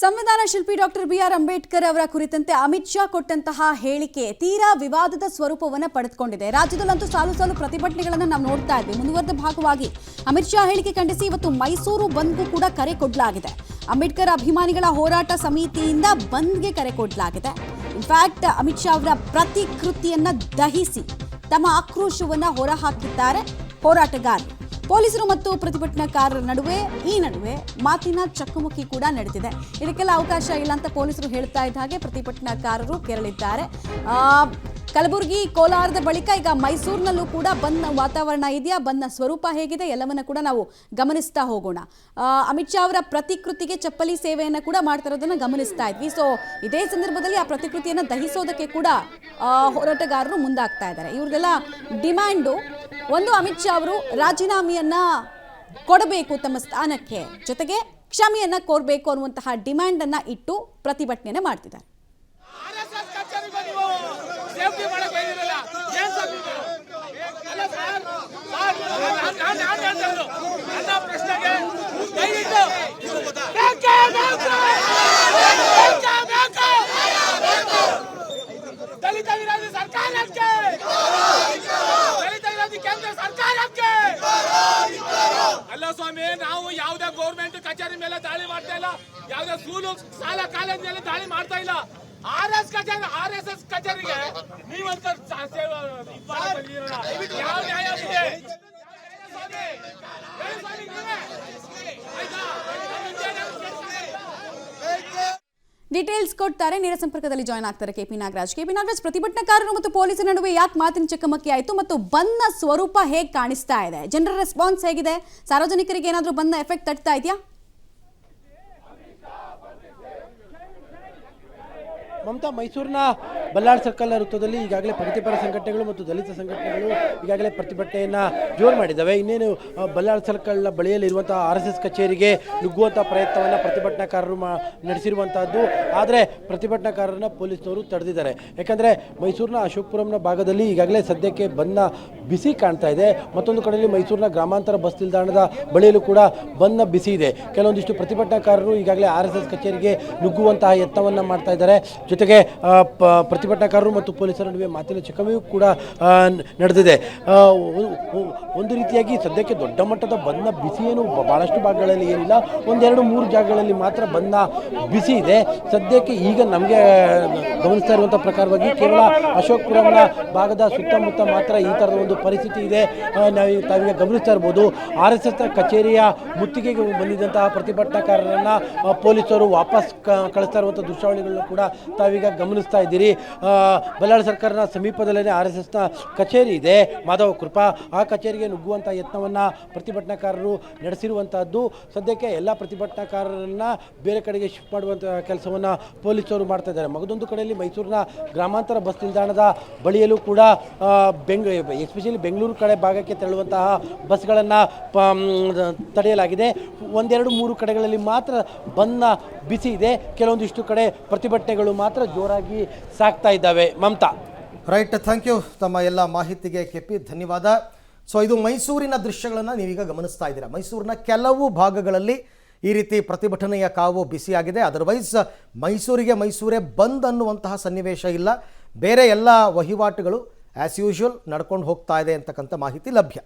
ಸಂವಿಧಾನ ಶಿಲ್ಪಿ doctor B R. Ambedkar ಅವರ ಕುರಿತಂತೆ ಅಮಿತ್ ಶಾ ಕೊಟ್ಟಂತಹ ಹೇಳಿಕೆ ತೀರಾ ವಿವಾದದ ಸ್ವರೂಪವನ್ನು ಪಡೆದುಕೊಂಡಿದೆ. ರಾಜ್ಯದಲ್ಲಂತೂ ಸಾಲು ಪ್ರತಿಭಟನೆಗಳನ್ನು ನಾವು ನೋಡ್ತಾ ಇದ್ವಿ. ಮುಂದುವರೆದ ಭಾಗವಾಗಿ ಅಮಿತ್ ಶಾ ಹೇಳಿಕೆ ಖಂಡಿಸಿ ಇವತ್ತು ಮೈಸೂರು ಬಂದ್ಗೂ ಕೂಡ ಕರೆ ಕೊಡಲಾಗಿದೆ. ಅಂಬೇಡ್ಕರ್ ಅಭಿಮಾನಿಗಳ ಹೋರಾಟ ಸಮಿತಿಯಿಂದ ಬಂದ್ಗೆ ಕರೆ ಕೊಡಲಾಗಿದೆ. ಇನ್ಫ್ಯಾಕ್ಟ್ ಅಮಿತ್ ಶಾ ಅವರ ಪ್ರತಿಕೃತಿಯನ್ನ ದಹಿಸಿ ತಮ್ಮ ಆಕ್ರೋಶವನ್ನ ಹೊರಹಾಕಿದ್ದಾರೆ ಹೋರಾಟಗಾರರು. ಪೊಲೀಸರು ಮತ್ತು ಪ್ರತಿಭಟನಾಕಾರರ ನಡುವೆ ಮಾತಿನ ಚಕಮಕಿ ಕೂಡ ನಡೆದಿದೆ. ಇದಕ್ಕೆಲ್ಲ ಅವಕಾಶ ಇಲ್ಲ ಅಂತ ಪೊಲೀಸರು ಹೇಳ್ತಾ ಇದ್ದ ಹಾಗೆ ಪ್ರತಿಭಟನಾಕಾರರು ಕೆರಳಿದ್ದಾರೆ. ಕಲಬುರಗಿ ಕೋಲಾರದ ಬಳಿಕ ಈಗ ಮೈಸೂರಿನಲ್ಲೂ ಕೂಡ ಬಂದ್ನ ವಾತಾವರಣ ಇದೆಯಾ, ಬಂದ್ನ ಸ್ವರೂಪ ಹೇಗಿದೆ ಎಲ್ಲವನ್ನ ಕೂಡ ನಾವು ಗಮನಿಸ್ತಾ ಹೋಗೋಣ. ಅಮಿತ್ ಶಾ ಅವರ ಪ್ರತಿಕೃತಿಗೆ ಚಪ್ಪಲಿ ಸೇವೆಯನ್ನು ಕೂಡ ಮಾಡ್ತಾ ಇರೋದನ್ನ ಗಮನಿಸ್ತಾ ಇದ್ವಿ. ಸೊ ಇದೇ ಸಂದರ್ಭದಲ್ಲಿ ಆ ಪ್ರತಿಕೃತಿಯನ್ನು ದಹಿಸೋದಕ್ಕೆ ಕೂಡ ಹೋರಾಟಗಾರರು ಮುಂದಾಗ್ತಾ ಇದ್ದಾರೆ. ಇವ್ರದೆಲ್ಲ ಡಿಮ್ಯಾಂಡು ಒಂದು, ಅಮಿತ್ ಶಾ ಅವರು ರಾಜೀನಾಮೆಯನ್ನ ಕೊಡಬೇಕು ತಮ್ಮ ಸ್ಥಾನಕ್ಕೆ, ಜೊತೆಗೆ ಕ್ಷಮೆಯನ್ನ ಕೋರಬೇಕು ಅನ್ನುವಂತಹ ಡಿಮ್ಯಾಂಡ್ ಅನ್ನ ಇಟ್ಟು ಪ್ರತಿಭಟನೆ ಮಾಡ್ತಿದ್ದಾರೆ. ದಲಿತ ವಿರೋಧಿ ಸರ್ಕಾರಕ್ಕೆ, ದಲಿತ ವಿರೋಧಿ ಕೇಂದ್ರ ಸರ್ಕಾರಕ್ಕೆ ಅಲ್ಲ ಸ್ವಾಮಿ, ನಾವು ಯಾವುದೇ ಗೌರ್ಮೆಂಟ್ ಕಚೇರಿ ಮೇಲೆ ದಾಳಿ ಮಾಡ್ತಾ ಇಲ್ಲ, ಯಾವುದೇ ಸ್ಕೂಲು ಶಾಲಾ ಕಾಲೇಜ್ ಮೇಲೆ ದಾಳಿ ಮಾಡ್ತಾ ಇಲ್ಲ. RSS ಕಚೇರಿಗೆ ನೀವಂತ ಯಾವ ನ್ಯಾಯ ಇದೆ? ಡೀಟೇಲ್ಸ್ ಕೊಡ್ತಾರೆ. ನೇರ ಸಂಪರ್ಕದಲ್ಲಿ ಜಾಯ್ನ್ ಆಗ್ತಾರೆ ಕೆಪಿ ನಾಗರಾಜ್. ಪ್ರತಿಭಟನಾಕಾರರು ಮತ್ತು ಪೊಲೀಸರ ನಡುವೆ ಯಾಕೆ ಮಾತಿನ ಚಕಮಕಿ ಆಯಿತು ಮತ್ತು ಬಂದ್ನ ಸ್ವರೂಪ ಹೇಗೆ ಕಾಣಿಸ್ತಾ ಇದೆ, ಜನರ ರೆಸ್ಪಾನ್ಸ್ ಹೇಗಿದೆ, ಸಾರ್ವಜನಿಕರಿಗೆ ಏನಾದರೂ ಬಂದ್ನ ಎಫೆಕ್ಟ್ ತಟ್ತಾ ಇದೆಯಾ? ಮಮತಾ, ಮೈಸೂರಿನ ಬಲ್ಲಾಳ್ ಸರ್ಕಲ್ ವೃತ್ತದಲ್ಲಿ ಈಗಾಗಲೇ ಪ್ರಗತಿಪರ ಸಂಘಟನೆಗಳು ಮತ್ತು ದಲಿತ ಸಂಘಟನೆಗಳು ಈಗಾಗಲೇ ಪ್ರತಿಭಟನೆಯನ್ನು ಜೋರು ಮಾಡಿದ್ದಾವೆ. ಇನ್ನೇನು ಬಲ್ಲಾಳ್ ಸರ್ಕಲ್ನ ಬಳಿಯಲ್ಲಿರುವಂಥ RSS ಕಚೇರಿಗೆ ನುಗ್ಗುವಂಥ ಪ್ರಯತ್ನವನ್ನು ಪ್ರತಿಭಟನಾಕಾರರು ನಡೆಸಿರುವಂಥದ್ದು. ಆದರೆ ಪ್ರತಿಭಟನಾಕಾರರನ್ನ ಪೊಲೀಸ್ನವರು ತಡೆದಿದ್ದಾರೆ. ಯಾಕಂದರೆ ಮೈಸೂರಿನ ಅಶೋಕಪುರಂನ ಭಾಗದಲ್ಲಿ ಈಗಾಗಲೇ ಸದ್ಯಕ್ಕೆ ಬಂದ್ನ ಬಿಸಿ ಕಾಣ್ತಾ ಇದೆ. ಮತ್ತೊಂದು ಕಡೆಯಲ್ಲಿ ಮೈಸೂರಿನ ಗ್ರಾಮಾಂತರ ಬಸ್ ನಿಲ್ದಾಣದ ಬಳಿಯಲ್ಲೂ ಕೂಡ ಬಂದ್ನ ಬಿಸಿ ಇದೆ. ಕೆಲವೊಂದಿಷ್ಟು ಪ್ರತಿಭಟನಾಕಾರರು ಈಗಾಗಲೇ RSS ಕಚೇರಿಗೆ ನುಗ್ಗುವಂತಹ ಯತ್ನವನ್ನು ಮಾಡ್ತಾ ಇದ್ದಾರೆ. ಜೊತೆಗೆ ಪ್ರತಿಭಟನಾಕಾರರು ಮತ್ತು ಪೊಲೀಸರ ನಡುವೆ ಮಾತಿನ ಚಕಮಕಿಯೂ ಕೂಡ ನಡೆದಿದೆ. ಒಂದು ರೀತಿಯಾಗಿ ಸದ್ಯಕ್ಕೆ ದೊಡ್ಡ ಮಟ್ಟದ ಬಂದ್ನ ಬಿಸಿ ಏನು ಭಾಳಷ್ಟು ಭಾಗಗಳಲ್ಲಿ ಏನಿಲ್ಲ, ಒಂದೆರಡು ಮೂರು ಜಾಗಗಳಲ್ಲಿ ಮಾತ್ರ ಬಂದ್ನ ಬಿಸಿ ಇದೆ. ಸದ್ಯಕ್ಕೆ ಈಗ ನಮಗೆ ಗಮನಿಸ್ತಾ ಇರುವಂಥ ಪ್ರಕಾರವಾಗಿ ಕೇವಲ ಅಶೋಕಪುರಂನ ಭಾಗದ ಸುತ್ತಮುತ್ತ ಮಾತ್ರ ಈ ಥರದ ಒಂದು ಪರಿಸ್ಥಿತಿ ಇದೆ. ತಾವೀಗ ಗಮನಿಸ್ತಾ ಇರ್ಬೋದು, RSS ಕಚೇರಿಯ ಮುತ್ತಿಗೆಗೆ ಬಂದಿದ್ದಂತಹ ಪ್ರತಿಭಟನಾಕಾರರನ್ನು ಪೊಲೀಸರು ವಾಪಸ್ ಕಳಿಸ್ತಾ ಇರುವಂಥ ದೃಶ್ಯಾವಳಿಗಳನ್ನು ಕೂಡ ತಾವೀಗ ಗಮನಿಸ್ತಾ ಇದ್ದೀರಿ. ಬಲ್ಲಾಳ್ ಸರ್ಕಾರದ ಸಮೀಪದಲ್ಲೇ RSSನ ಕಚೇರಿ ಇದೆ, ಮಾಧವ ಕೃಪಾ. ಆ ಕಚೇರಿಗೆ ನುಗ್ಗುವಂಥ ಯತ್ನವನ್ನು ಪ್ರತಿಭಟನಾಕಾರರು ನಡೆಸಿರುವಂಥದ್ದು. ಸದ್ಯಕ್ಕೆ ಎಲ್ಲ ಪ್ರತಿಭಟನಾಕಾರರನ್ನು ಬೇರೆ ಕಡೆಗೆ ಶಿಫ್ಟ್ ಮಾಡುವಂಥ ಕೆಲಸವನ್ನು ಪೊಲೀಸರು ಮಾಡ್ತಾ ಇದ್ದಾರೆ. ಮಗದೊಂದು ಕಡೆಯಲ್ಲಿ ಮೈಸೂರಿನ ಗ್ರಾಮಾಂತರ ಬಸ್ ನಿಲ್ದಾಣದ ಬಳಿಯಲ್ಲೂ ಕೂಡ ಎಸ್ಪೆಷಲಿ ಬೆಂಗಳೂರು ಕಡೆ ಭಾಗಕ್ಕೆ ತೆರಳುವಂತಹ ಬಸ್ಗಳನ್ನು ತಡೆಯಲಾಗಿದೆ. ಒಂದೆರಡು ಮೂರು ಕಡೆಗಳಲ್ಲಿ ಮಾತ್ರ ಬಂದ್ನ ಬಿಸಿ ಇದೆ. ಕೆಲವೊಂದಿಷ್ಟು ಕಡೆ ಪ್ರತಿಭಟನೆಗಳು ಮಾತ್ರ ಜೋರಾಗಿ ಸಾಗ್ತಾ ಇದ್ದಾವೆ. ಮಮತಾ, ರೈಟ್, ಥ್ಯಾಂಕ್ ಯು ತಮ್ಮ ಎಲ್ಲ ಮಾಹಿತಿಗೆ ಕೆಪಿ, ಧನ್ಯವಾದ. ಸೊ ಇದು ಮೈಸೂರಿನ ದೃಶ್ಯಗಳನ್ನು ನೀವೀಗ ಗಮನಿಸ್ತಾ ಇದ್ದೀರಾ. ಮೈಸೂರಿನ ಕೆಲವು ಭಾಗಗಳಲ್ಲಿ ಈ ರೀತಿ ಪ್ರತಿಭಟನೆಯ ಕಾವು ಬಿಸಿಯಾಗಿದೆ. ಅದರ್ವೈಸ್ ಮೈಸೂರೇ ಬಂದ್ ಅನ್ನುವಂತಹ ಸನ್ನಿವೇಶ ಇಲ್ಲ. ಬೇರೆ ಎಲ್ಲ ವಹಿವಾಟುಗಳು ಆ್ಯಸ್ ಯೂಶುವಲ್ ನಡ್ಕೊಂಡು ಹೋಗ್ತಾ ಇದೆ ಅಂತಕ್ಕಂಥ ಮಾಹಿತಿ ಲಭ್ಯ.